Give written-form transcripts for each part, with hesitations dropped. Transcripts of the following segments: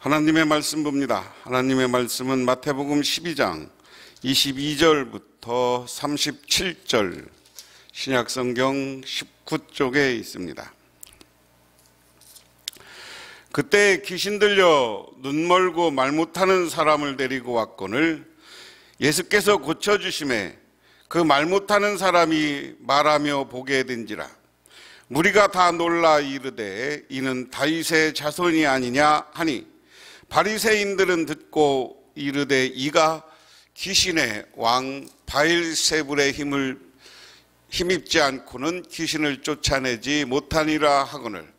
하나님의 말씀 봅니다. 하나님의 말씀은 마태복음 12장 22절부터 37절 신약성경 19쪽에 있습니다. 그때 귀신 들려 눈 멀고 말 못하는 사람을 데리고 왔거늘 예수께서 고쳐주심에 그 말 못하는 사람이 말하며 보게 된지라. 무리가 다 놀라 이르되 이는 다윗의 자손이 아니냐 하니 바리새인들은 듣고 이르되 이가 귀신의 왕 바엘세불의 힘을 힘입지 않고는 귀신을 쫓아내지 못하니라 하거늘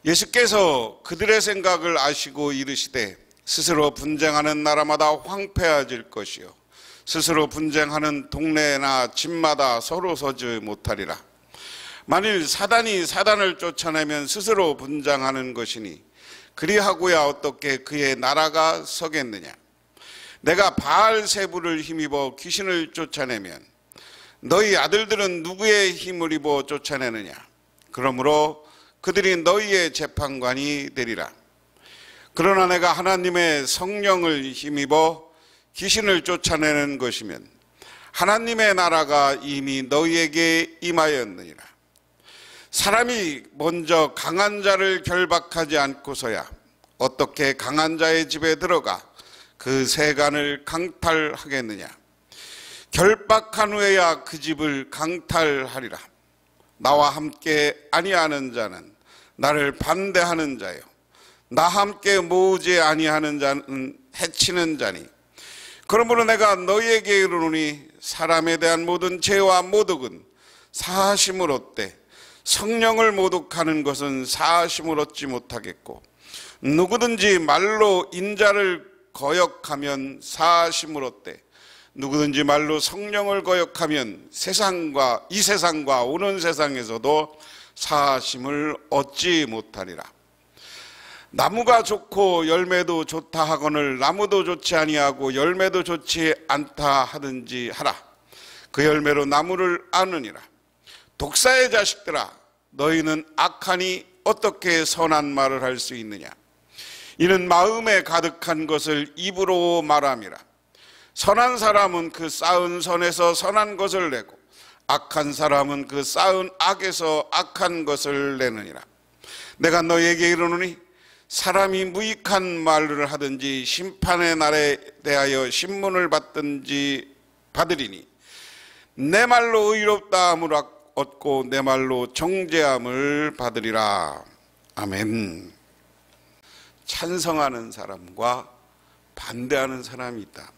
예수께서 그들의 생각을 아시고 이르시되 스스로 분쟁하는 나라마다 황폐해질 것이요 스스로 분쟁하는 동네나 집마다 서로 서지 못하리라. 만일 사단이 사단을 쫓아내면 스스로 분쟁하는 것이니 그리하고야 어떻게 그의 나라가 서겠느냐. 내가 바알세불을 힘입어 귀신을 쫓아내면 너희 아들들은 누구의 힘을 입어 쫓아내느냐. 그러므로 그들이 너희의 재판관이 되리라. 그러나 내가 하나님의 성령을 힘입어 귀신을 쫓아내는 것이면 하나님의 나라가 이미 너희에게 임하였느니라. 사람이 먼저 강한 자를 결박하지 않고서야 어떻게 강한 자의 집에 들어가 그 세간을 강탈하겠느냐. 결박한 후에야 그 집을 강탈하리라. 나와 함께 아니하는 자는 나를 반대하는 자요 나 함께 모으지 아니하는 자는 해치는 자니. 그러므로 내가 너희에게 이르노니 사람에 대한 모든 죄와 모독은 사하심을 얻되 성령을 모독하는 것은 사하심을 얻지 못하겠고 누구든지 말로 인자를 거역하면 사하심을 얻되 누구든지 말로 성령을 거역하면 이 세상과 오는 세상에서도 사하심을 얻지 못하리라. 나무가 좋고 열매도 좋다 하거늘 나무도 좋지 아니하고 열매도 좋지 않다 하든지 하라. 그 열매로 나무를 아느니라. 독사의 자식들아, 너희는 악하니 어떻게 선한 말을 할 수 있느냐. 이는 마음에 가득한 것을 입으로 말함이라. 선한 사람은 그 쌓은 선에서 선한 것을 내고 악한 사람은 그 쌓은 악에서 악한 것을 내느니라. 내가 너희에게 이르노니 사람이 무익한 말을 하든지 심판의 날에 대하여 신문을 받으리니 내 말로 의롭다함을 얻고 내 말로 정죄함을 받으리라. 아멘. 찬성하는 사람과 반대하는 사람이 있다.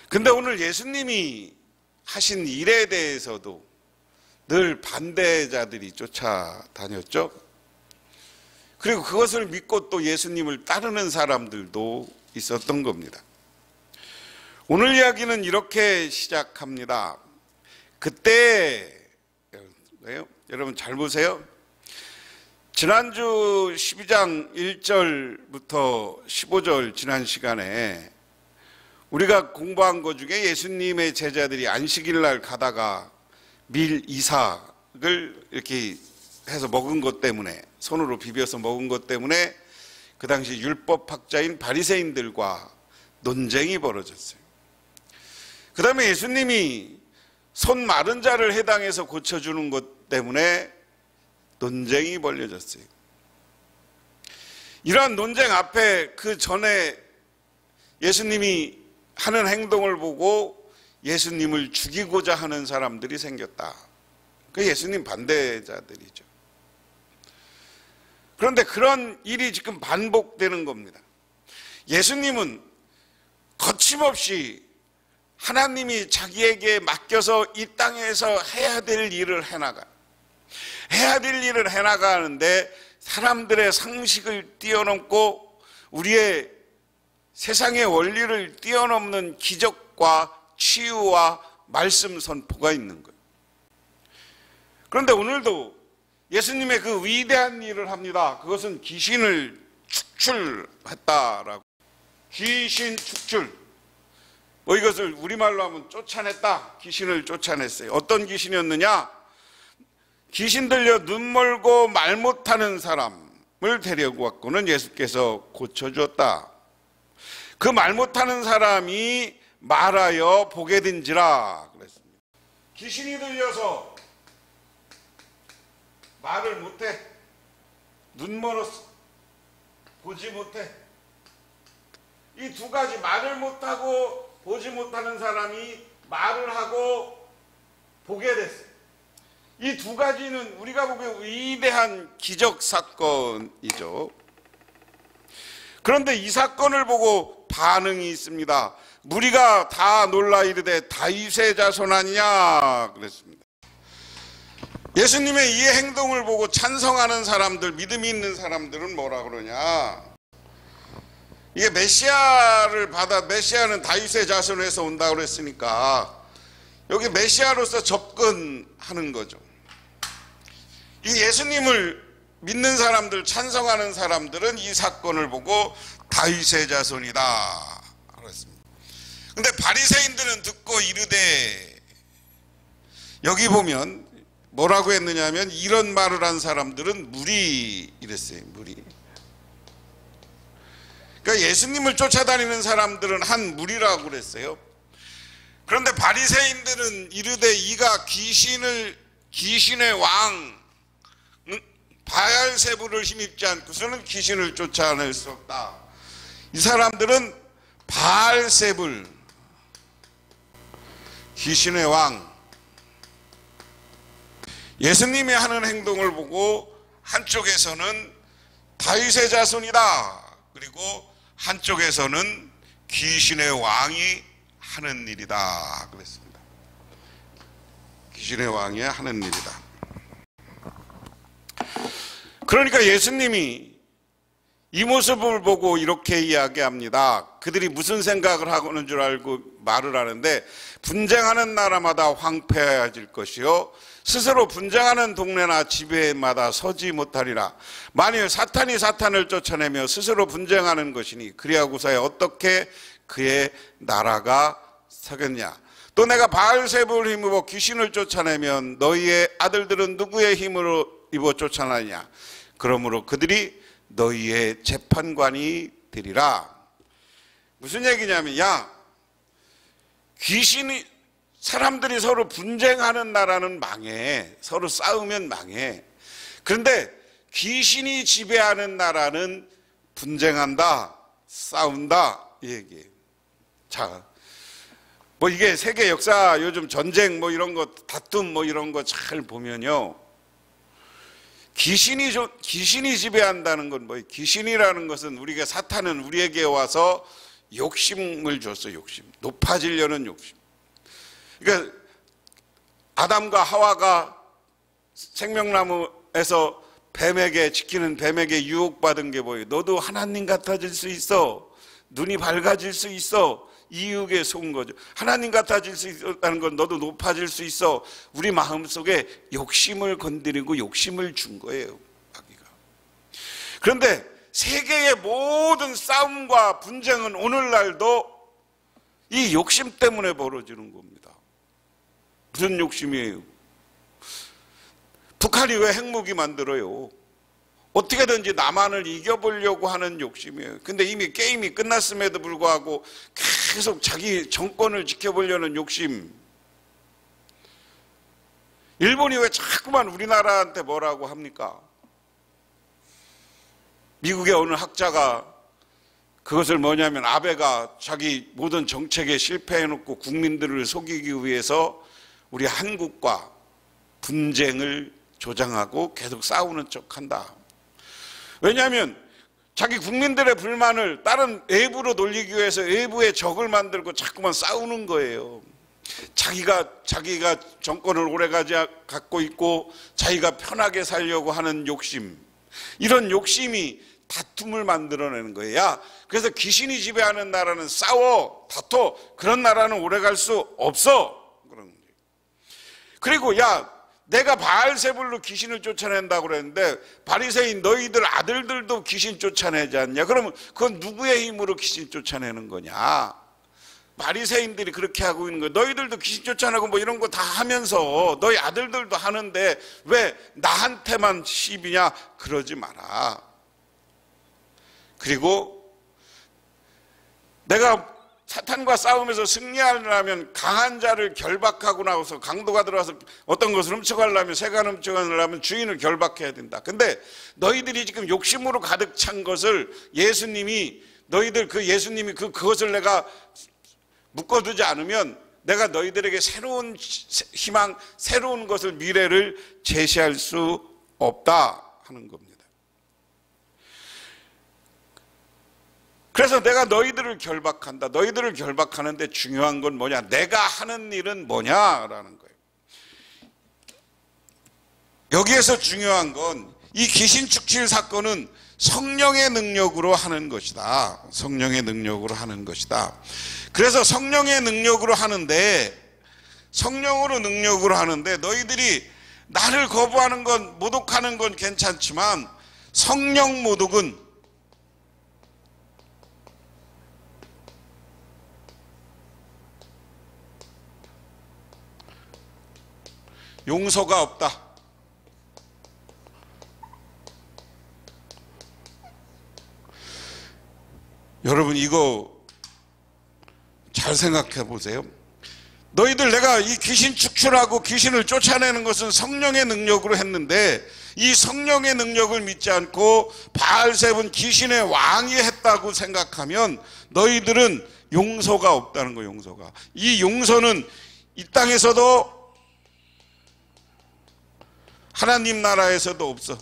근데 오늘 예수님이 하신 일에 대해서도 늘 반대자들이 쫓아다녔죠. 그리고 그것을 믿고 또 예수님을 따르는 사람들도 있었던 겁니다. 오늘 이야기는 이렇게 시작합니다. 그때, 여러분 잘 보세요. 지난주 12장 1절부터 15절 지난 시간에 우리가 공부한 것 중에 예수님의 제자들이 안식일 날 가다가 밀 이삭을 이렇게 해서 먹은 것 때문에, 손으로 비벼서 먹은 것 때문에 그 당시 율법학자인 바리새인들과 논쟁이 벌어졌어요. 그 다음에 예수님이 손 마른 자를 해당해서 고쳐주는 것 때문에 논쟁이 벌려졌어요. 이러한 논쟁 앞에 그 전에 예수님이 하는 행동을 보고 예수님을 죽이고자 하는 사람들이 생겼다. 그 예수님 반대자들이죠. 그런데 그런 일이 지금 반복되는 겁니다. 예수님은 거침없이 하나님이 자기에게 맡겨서 이 땅에서 해야 될 일을 해나가는데 사람들의 상식을 뛰어넘고 우리의 세상의 원리를 뛰어넘는 기적과 치유와 말씀 선포가 있는 거예요. 그런데 오늘도 예수님의 그 위대한 일을 합니다. 그것은 귀신을 축출했다라고. 귀신 축출. 이것을 우리말로 하면 쫓아냈다. 귀신을 쫓아냈어요. 어떤 귀신이었느냐? 귀신 들려 눈 멀고 말 못하는 사람, 데려고 왔고는 예수께서 고쳐주었다. 그 말 못하는 사람이 말하여 보게 된지라 그랬습니다. 귀신이 들려서 말을 못해. 눈 멀었어. 보지 못해. 이 두 가지, 말을 못하고 보지 못하는 사람이 말을 하고 보게 됐어요. 이 두 가지는 우리가 보기에 위대한 기적 사건이죠. 그런데 이 사건을 보고 반응이 있습니다. 무리가 다 놀라 이르되 다윗의 자손 아니냐 그랬습니다. 예수님의 이 행동을 보고 찬성하는 사람들, 믿음이 있는 사람들은 뭐라 그러냐? 이게 메시아는 다윗의 자손에서 온다고 그랬으니까 여기 메시아로서 접근하는 거죠. 이 예수님을 믿는 사람들, 찬성하는 사람들은 이 사건을 보고 다윗의 자손이다 그랬습니다. 근데 바리새인들은 듣고 이르되, 여기 보면 뭐라고 했느냐면 이런 말을 한 사람들은 무리 이랬어요. 무리. 그러니까 예수님을 쫓아다니는 사람들은 한 무리라고 그랬어요. 그런데 바리새인들은 이르되 이가 귀신의 왕 바알세불을 힘입지 않고서는 귀신을 쫓아낼 수 없다. 이 사람들은 바알세불, 귀신의 왕, 예수님이 하는 행동을 보고 한쪽에서는 다윗의 자손이다, 그리고 한쪽에서는 귀신의 왕이 하는 일이다 그랬습니다. 귀신의 왕이 하는 일이다. 그러니까 예수님이 이 모습을 보고 이렇게 이야기합니다. 그들이 무슨 생각을 하고 있는 줄 알고 말을 하는데, 분쟁하는 나라마다 황폐해질 것이요 스스로 분쟁하는 동네나 집에마다 서지 못하리라. 만일 사탄이 사탄을 쫓아내며 스스로 분쟁하는 것이니 그리하고서야 어떻게 그의 나라가 서겠냐. 또 내가 바알세불을 힘입어 귀신을 쫓아내면 너희의 아들들은 누구의 힘으로 입어 쫓아내냐. 그러므로 그들이 너희의 재판관이 되리라. 무슨 얘기냐면, 사람들이 서로 분쟁하는 나라는 망해. 서로 싸우면 망해. 그런데 귀신이 지배하는 나라는 분쟁한다, 싸운다, 이 얘기예요. 자, 뭐 이게 세계 역사, 요즘 전쟁 뭐 이런 거, 다툼 뭐 이런 거 잘 보면요, 귀신이 지배한다는 건 뭐예요? 귀신이라는 것은 우리가, 사탄은 우리에게 와서 욕심을 줬어. 욕심, 높아지려는 욕심. 그러니까 아담과 하와가 생명나무에서 지키는 뱀에게 유혹받은 게 뭐예요? 너도 하나님 같아질 수 있어, 눈이 밝아질 수 있어, 이 유혹에 속은 거죠. 하나님 같아질 수 있다는 건 너도 높아질 수 있어. 우리 마음속에 욕심을 건드리고 욕심을 준 거예요, 마귀가. 그런데 세계의 모든 싸움과 분쟁은 오늘날도 이 욕심 때문에 벌어지는 겁니다. 무슨 욕심이에요? 북한이 왜 핵무기 만들어요? 어떻게든지 남한을 이겨보려고 하는 욕심이에요. 근데 이미 게임이 끝났음에도 불구하고 계속 자기 정권을 지켜보려는 욕심. 일본이 왜 자꾸만 우리나라한테 뭐라고 합니까? 미국의 어느 학자가 그것을 뭐냐면, 아베가 자기 모든 정책에 실패해놓고 국민들을 속이기 위해서 우리 한국과 분쟁을 조장하고 계속 싸우는 척한다. 왜냐하면 자기 국민들의 불만을 다른 외부로 돌리기 위해서 외부의 적을 만들고 자꾸만 싸우는 거예요. 자기가 정권을 오래 갖고 있고 자기가 편하게 살려고 하는 욕심, 이런 욕심이 다툼을 만들어내는 거예요. 그래서 귀신이 지배하는 나라는 싸워, 다퉈. 그런 나라는 오래 갈 수 없어. 그런 거예요. 그리고 내가 바알세불로 귀신을 쫓아낸다고 그랬는데, 바리새인 너희들 아들들도 귀신 쫓아내지 않냐? 그러면 그건 누구의 힘으로 귀신 쫓아내는 거냐? 바리새인들이 그렇게 하고 있는 거예요. 너희들도 귀신 쫓아내고 뭐 이런 거 다 하면서 너희 아들들도 하는데 왜 나한테만 시비냐? 그러지 마라. 그리고 내가 사탄과 싸우면서 승리하려면 강한 자를 결박하고 나서 강도가 들어와서 어떤 것을 훔쳐가려면 새가 훔쳐가려면 주인을 결박해야 된다. 근데 너희들이 지금 욕심으로 가득 찬 것을 예수님이 그것을 내가 묶어두지 않으면 내가 너희들에게 새로운 희망, 새로운 것을 미래를 제시할 수 없다 하는 겁니다. 그래서 내가 너희들을 결박한다. 너희들을 결박하는데 중요한 건 뭐냐? 내가 하는 일은 뭐냐라는 거예요. 여기에서 중요한 건 이 귀신 축칠 사건은 성령의 능력으로 하는 것이다. 성령의 능력으로 하는 것이다. 그래서 성령의 능력으로 하는데, 성령으로 능력으로 하는데 너희들이 나를 거부하는 건, 모독하는 건 괜찮지만 성령 모독은 용서가 없다. 여러분 이거 잘 생각해 보세요. 너희들 내가 이 귀신 축출하고 귀신을 쫓아내는 것은 성령의 능력으로 했는데 이 성령의 능력을 믿지 않고 바알세분 귀신의 왕이 했다고 생각하면 너희들은 용서가 없다는 거예요. 용서가. 이 용서는 이 땅에서도 하나님 나라에서도 없어.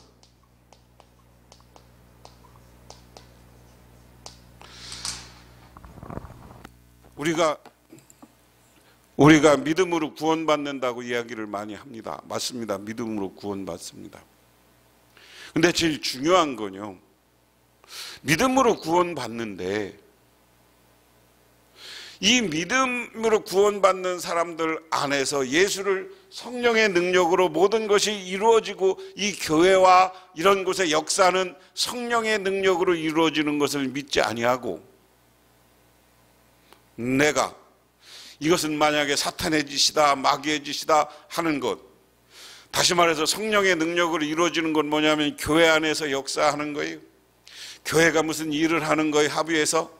우리가 믿음으로 구원받는다고 이야기를 많이 합니다. 맞습니다. 믿음으로 구원받습니다. 근데 제일 중요한 건요, 믿음으로 구원받는데 이 믿음으로 구원받는 사람들 안에서 예수를 성령의 능력으로 모든 것이 이루어지고 이 교회와 이런 곳의 역사는 성령의 능력으로 이루어지는 것을 믿지 아니하고, 내가 이것은 만약에 사탄의 짓이다, 마귀의 짓이다 하는 것, 다시 말해서 성령의 능력으로 이루어지는 건 뭐냐면 교회 안에서 역사하는 거예요. 교회가 무슨 일을 하는 거예요. 합의해서.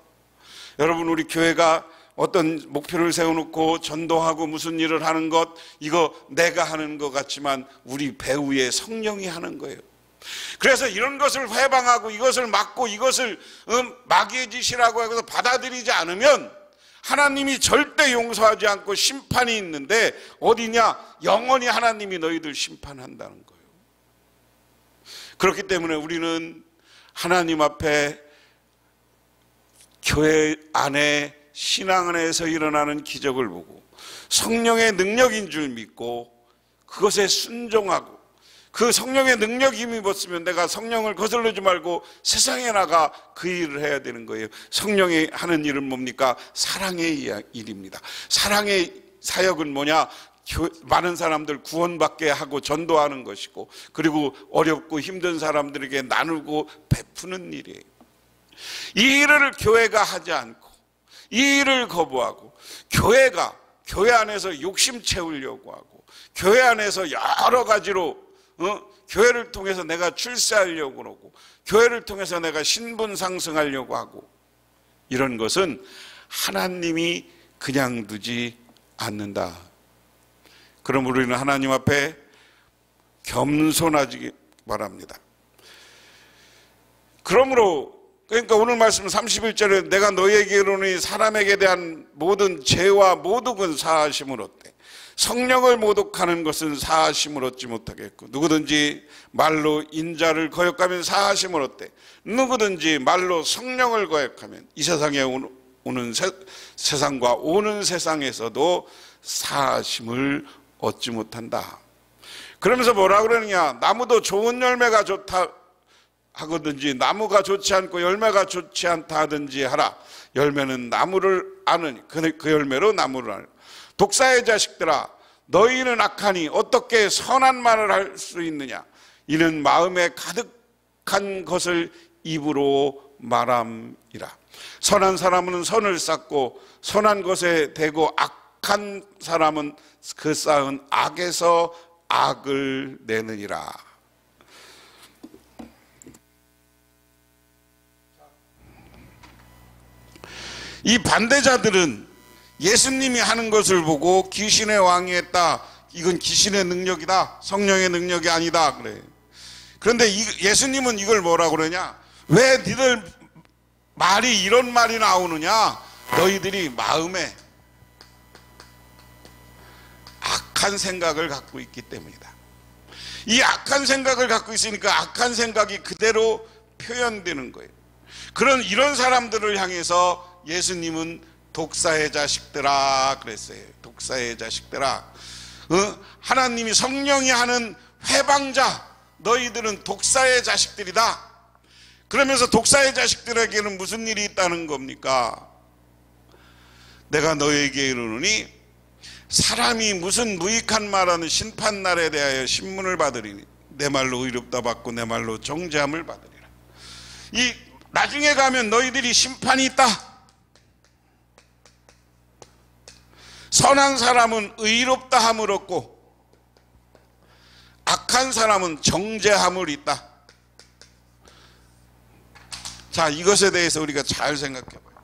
여러분 우리 교회가 어떤 목표를 세워놓고 전도하고 무슨 일을 하는 것, 이거 내가 하는 것 같지만 우리 배후에 성령이 하는 거예요. 그래서 이런 것을 회방하고 이것을 막고 이것을 마귀의 짓이라고 해서 받아들이지 않으면 하나님이 절대 용서하지 않고 심판이 있는데, 어디냐? 영원히 하나님이 너희들 심판한다는 거예요. 그렇기 때문에 우리는 하나님 앞에 교회 안에 신앙 안에서 일어나는 기적을 보고 성령의 능력인 줄 믿고 그것에 순종하고, 그 성령의 능력이 힘입었으면 내가 성령을 거슬르지 말고 세상에 나가 그 일을 해야 되는 거예요. 성령이 하는 일은 뭡니까? 사랑의 일입니다. 사랑의 사역은 뭐냐? 많은 사람들 구원받게 하고 전도하는 것이고, 그리고 어렵고 힘든 사람들에게 나누고 베푸는 일이에요. 이 일을 교회가 하지 않고 이 일을 거부하고, 교회가 교회 안에서 욕심 채우려고 하고, 교회 안에서 여러 가지로 교회를 통해서 내가 출세하려고 그러고, 교회를 통해서 내가 신분 상승하려고 하고, 이런 것은 하나님이 그냥 두지 않는다. 그럼 우리는 하나님 앞에 겸손하기 바랍니다. 그러므로 그러니까 오늘 말씀 31절에 내가 너희에게 이르노니 사람에게 대한 모든 죄와 모독은 사하심을 얻되 성령을 모독하는 것은 사하심을 얻지 못하겠고, 누구든지 말로 인자를 거역하면 사하심을 얻되 누구든지 말로 성령을 거역하면 이 세상에 오는 세상과 오는 세상에서도 사하심을 얻지 못한다. 그러면서 뭐라 그러느냐? 나무도 좋은 열매가 좋다 하거든지 나무가 좋지 않고 열매가 좋지 않다 하든지 하라. 열매는 나무를 아느니 그 열매로 나무를 아느니. 독사의 자식들아, 너희는 악하니 어떻게 선한 말을 할 수 있느냐? 이는 마음에 가득한 것을 입으로 말함이라. 선한 사람은 선을 쌓고 선한 것에 대고 악한 사람은 그 쌓은 악에서 악을 내느니라. 이 반대자들은 예수님이 하는 것을 보고 귀신의 왕이 했다, 이건 귀신의 능력이다, 성령의 능력이 아니다 그래. 그런데 예수님은 이걸 뭐라고 그러냐? 왜 니들 말이 이런 말이 나오느냐? 너희들이 마음에 악한 생각을 갖고 있기 때문이다. 이 악한 생각을 갖고 있으니까 악한 생각이 그대로 표현되는 거예요. 이런 사람들을 향해서 예수님은 독사의 자식들아 그랬어요. 독사의 자식들아. 하나님이 성령이 하는 회방자, 너희들은 독사의 자식들이다. 그러면서 독사의 자식들에게는 무슨 일이 있다는 겁니까? 내가 너에게 이르노니 사람이 무슨 무익한 말하는 심판날에 대하여 신문을 받으리니 내 말로 의롭다 받고 내 말로 정죄함을 받으리라. 이 나중에 가면 너희들이 심판이 있다. 선한 사람은 의롭다 함을 얻고 악한 사람은 정죄함을 있다. 자, 이것에 대해서 우리가 잘 생각해봐요.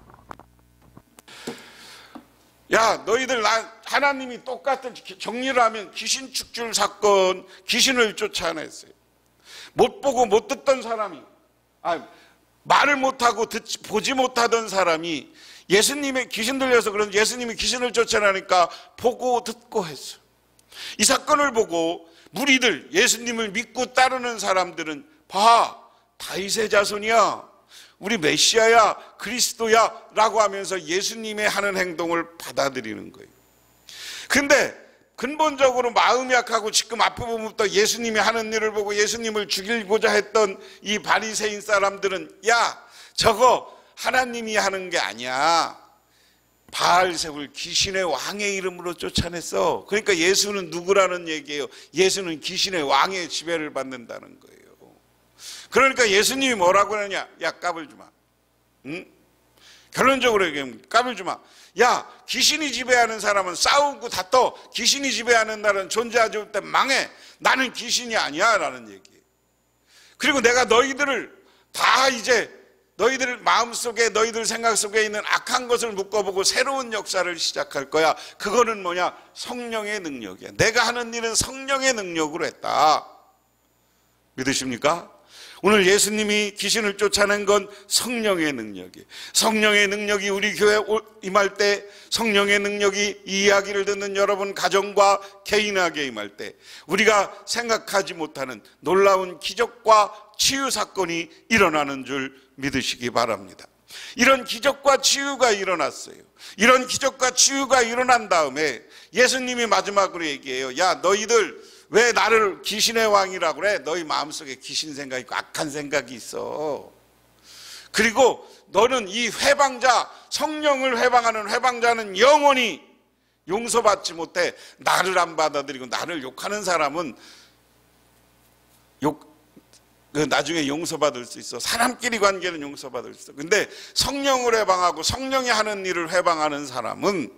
야, 너희들 하나님이 똑같은 정리를 하면 귀신 축출 사건, 귀신을 쫓아냈어요. 못 보고 못 듣던 사람이, 말을 못하고 보지 못하던 사람이 예수님의 귀신 들려서 그런 예수님이 귀신을 쫓아내니까 보고 듣고 했어. 이 사건을 보고 무리들, 예수님을 믿고 따르는 사람들은 봐, 다윗의 자손이야, 우리 메시아야, 그리스도야 라고 하면서 예수님의 하는 행동을 받아들이는 거예요. 근데 근본적으로 마음이 약하고 지금 앞부분부터 예수님이 하는 일을 보고 예수님을 죽이고자 했던 이 바리새인 사람들은, 야, 저거 하나님이 하는 게 아니야, 바알세불 귀신의 왕의 이름으로 쫓아냈어. 그러니까 예수는 누구라는 얘기예요? 예수는 귀신의 왕의 지배를 받는다는 거예요. 그러니까 예수님이 뭐라고 하느냐? 야, 까불지 마. 응? 결론적으로 얘기하면 까불지 마. 야, 귀신이 지배하는 사람은 싸우고 다퉈. 귀신이 지배하는 나라는 존재하지 못해 망해. 나는 귀신이 아니야 라는 얘기예요. 그리고 내가 너희들을 다 이제 너희들 마음속에, 너희들 생각 속에 있는 악한 것을 묶어보고 새로운 역사를 시작할 거야. 그거는 뭐냐? 성령의 능력이야. 내가 하는 일은 성령의 능력으로 했다. 믿으십니까? 오늘 예수님이 귀신을 쫓아낸 건 성령의 능력이에요. 성령의 능력이 우리 교회에 임할 때, 성령의 능력이 이 이야기를 듣는 여러분 가정과 개인에게 임할 때 우리가 생각하지 못하는 놀라운 기적과 치유 사건이 일어나는 줄 믿으시기 바랍니다. 이런 기적과 치유가 일어났어요. 이런 기적과 치유가 일어난 다음에 예수님이 마지막으로 얘기해요. 야, 너희들 왜 나를 귀신의 왕이라고 그래? 너희 마음속에 귀신 생각이 있고 악한 생각이 있어. 그리고 너는 이 회방자, 성령을 회방하는 회방자는 영원히 용서받지 못해. 나를 안 받아들이고 나를 욕하는 사람은 나중에 용서받을 수 있어. 사람끼리 관계는 용서받을 수 있어. 근데 성령을 회방하고 성령이 하는 일을 회방하는 사람은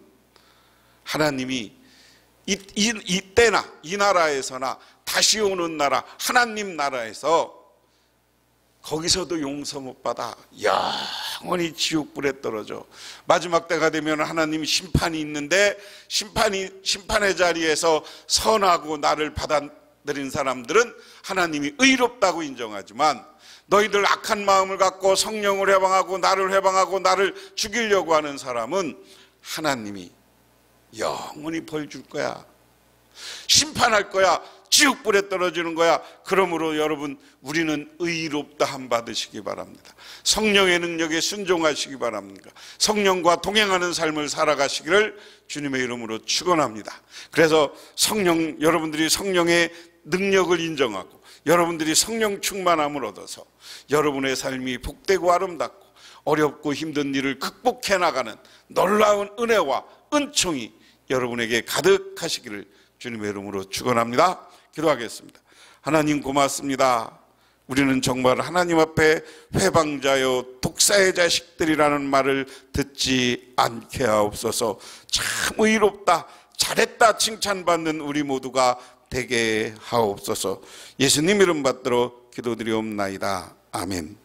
하나님이 이때나 이 나라에서나 다시 오는 나라, 하나님 나라에서 거기서도 용서 못 받아 영원히 지옥불에 떨어져. 마지막 때가 되면 하나님이 심판이 있는데 심판의 자리에서 선하고 나를 받아들인 사람들은 하나님이 의롭다고 인정하지만, 너희들 악한 마음을 갖고 성령을 회방하고 나를 회방하고 나를 죽이려고 하는 사람은 하나님이 영원히 벌 줄 거야. 심판할 거야. 지옥불에 떨어지는 거야. 그러므로 여러분, 우리는 의롭다 함 받으시기 바랍니다. 성령의 능력에 순종하시기 바랍니다. 성령과 동행하는 삶을 살아가시기를 주님의 이름으로 축원합니다. 그래서 여러분들이 성령의 능력을 인정하고 여러분들이 성령 충만함을 얻어서 여러분의 삶이 복되고 아름답고 어렵고 힘든 일을 극복해 나가는 놀라운 은혜와 은총이 여러분에게 가득하시기를 주님의 이름으로 축원합니다. 기도하겠습니다. 하나님 고맙습니다. 우리는 정말 하나님 앞에 회방자요 독사의 자식들이라는 말을 듣지 않게 하옵소서. 참 의롭다, 잘했다 칭찬받는 우리 모두가 되게 하옵소서. 예수님 이름 받들어 기도드리옵나이다. 아멘.